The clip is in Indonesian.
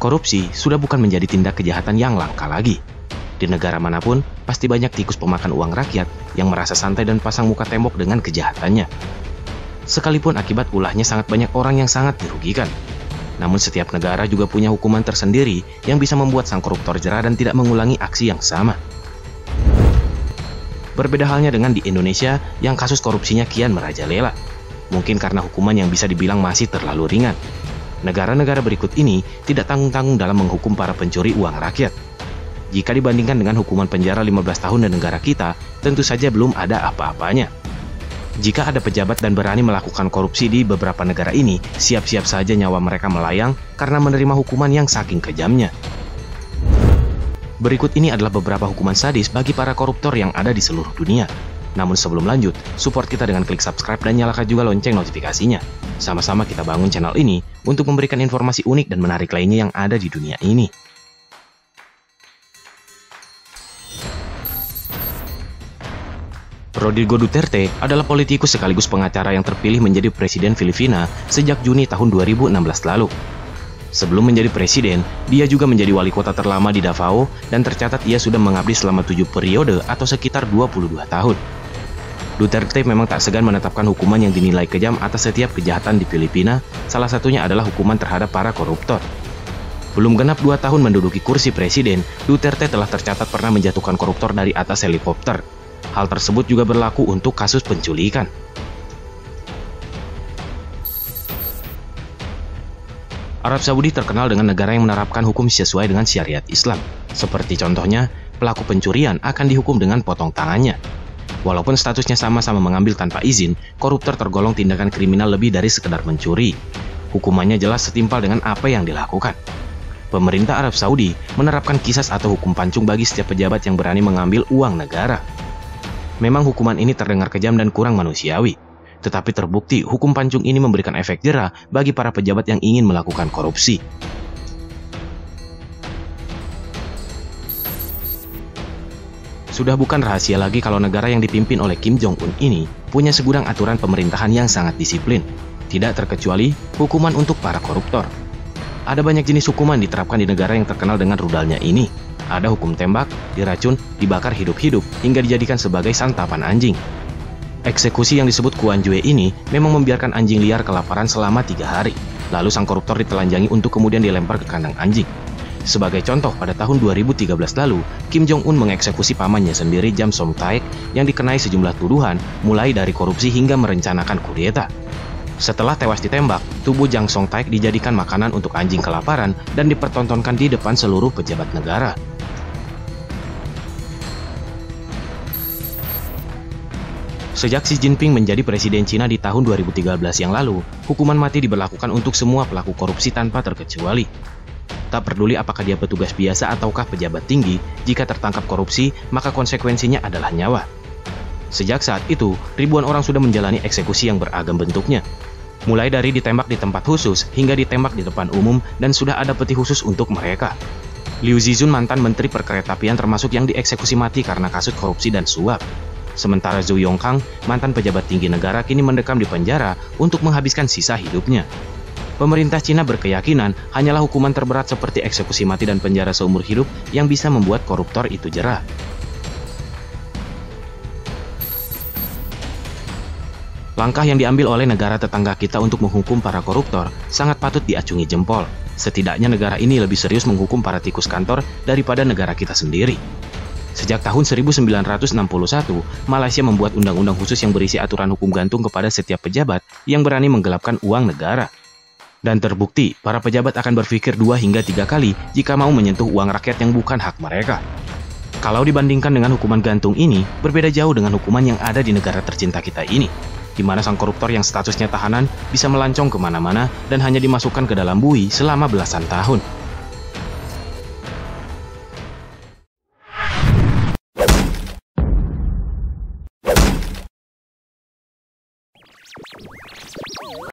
Korupsi sudah bukan menjadi tindak kejahatan yang langka lagi. Di negara manapun, pasti banyak tikus pemakan uang rakyat yang merasa santai dan pasang muka tembok dengan kejahatannya. Sekalipun akibat ulahnya sangat banyak orang yang sangat dirugikan. Namun setiap negara juga punya hukuman tersendiri yang bisa membuat sang koruptor jera dan tidak mengulangi aksi yang sama. Berbeda halnya dengan di Indonesia yang kasus korupsinya kian merajalela. Mungkin karena hukuman yang bisa dibilang masih terlalu ringan. Negara-negara berikut ini tidak tanggung-tanggung dalam menghukum para pencuri uang rakyat. Jika dibandingkan dengan hukuman penjara 15 tahun di negara kita, tentu saja belum ada apa-apanya. Jika ada pejabat dan berani melakukan korupsi di beberapa negara ini, siap-siap saja nyawa mereka melayang karena menerima hukuman yang saking kejamnya. Berikut ini adalah beberapa hukuman sadis bagi para koruptor yang ada di seluruh dunia. Namun sebelum lanjut, support kita dengan klik subscribe dan nyalakan juga lonceng notifikasinya. Sama-sama kita bangun channel ini untuk memberikan informasi unik dan menarik lainnya yang ada di dunia ini. Rodrigo Duterte adalah politikus sekaligus pengacara yang terpilih menjadi presiden Filipina sejak Juni tahun 2016 lalu. Sebelum menjadi presiden, dia juga menjadi wali kota terlama di Davao dan tercatat ia sudah mengabdi selama 7 periode atau sekitar 22 tahun. Duterte memang tak segan menetapkan hukuman yang dinilai kejam atas setiap kejahatan di Filipina, salah satunya adalah hukuman terhadap para koruptor. Belum genap 2 tahun menduduki kursi presiden, Duterte telah tercatat pernah menjatuhkan koruptor dari atas helikopter. Hal tersebut juga berlaku untuk kasus penculikan. Arab Saudi terkenal dengan negara yang menerapkan hukum sesuai dengan syariat Islam. Seperti contohnya, pelaku pencurian akan dihukum dengan potong tangannya. Walaupun statusnya sama-sama mengambil tanpa izin, koruptor tergolong tindakan kriminal lebih dari sekedar mencuri. Hukumannya jelas setimpal dengan apa yang dilakukan. Pemerintah Arab Saudi menerapkan kisas atau hukum pancung bagi setiap pejabat yang berani mengambil uang negara. Memang hukuman ini terdengar kejam dan kurang manusiawi. Tetapi terbukti hukum pancung ini memberikan efek jera bagi para pejabat yang ingin melakukan korupsi. Sudah bukan rahasia lagi kalau negara yang dipimpin oleh Kim Jong-un ini punya segudang aturan pemerintahan yang sangat disiplin. Tidak terkecuali hukuman untuk para koruptor. Ada banyak jenis hukuman diterapkan di negara yang terkenal dengan rudalnya ini. Ada hukum tembak, diracun, dibakar hidup-hidup, hingga dijadikan sebagai santapan anjing. Eksekusi yang disebut Kuan Jue ini memang membiarkan anjing liar kelaparan selama 3 hari. Lalu sang koruptor ditelanjangi untuk kemudian dilempar ke kandang anjing. Sebagai contoh, pada tahun 2013 lalu, Kim Jong-un mengeksekusi pamannya sendiri Jang Song-taek yang dikenai sejumlah tuduhan, mulai dari korupsi hingga merencanakan kudeta. Setelah tewas ditembak, tubuh Jang Song-taek dijadikan makanan untuk anjing kelaparan dan dipertontonkan di depan seluruh pejabat negara. Sejak Xi Jinping menjadi presiden Cina di tahun 2013 yang lalu, hukuman mati diberlakukan untuk semua pelaku korupsi tanpa terkecuali. Tak peduli apakah dia petugas biasa ataukah pejabat tinggi, jika tertangkap korupsi, maka konsekuensinya adalah nyawa. Sejak saat itu, ribuan orang sudah menjalani eksekusi yang beragam bentuknya. Mulai dari ditembak di tempat khusus, hingga ditembak di depan umum, dan sudah ada peti khusus untuk mereka. Liu Zizun, mantan menteri perkeretapian, termasuk yang dieksekusi mati karena kasus korupsi dan suap. Sementara Zhou Yongkang, mantan pejabat tinggi negara, kini mendekam di penjara untuk menghabiskan sisa hidupnya. Pemerintah Cina berkeyakinan hanyalah hukuman terberat seperti eksekusi mati dan penjara seumur hidup yang bisa membuat koruptor itu jera. Langkah yang diambil oleh negara tetangga kita untuk menghukum para koruptor sangat patut diacungi jempol. Setidaknya negara ini lebih serius menghukum para tikus kantor daripada negara kita sendiri. Sejak tahun 1961, Malaysia membuat undang-undang khusus yang berisi aturan hukum gantung kepada setiap pejabat yang berani menggelapkan uang negara. Dan terbukti, para pejabat akan berpikir 2 hingga 3 kali jika mau menyentuh uang rakyat yang bukan hak mereka. Kalau dibandingkan dengan hukuman gantung ini, berbeda jauh dengan hukuman yang ada di negara tercinta kita ini, di mana sang koruptor yang statusnya tahanan bisa melancong kemana-mana dan hanya dimasukkan ke dalam bui selama belasan tahun.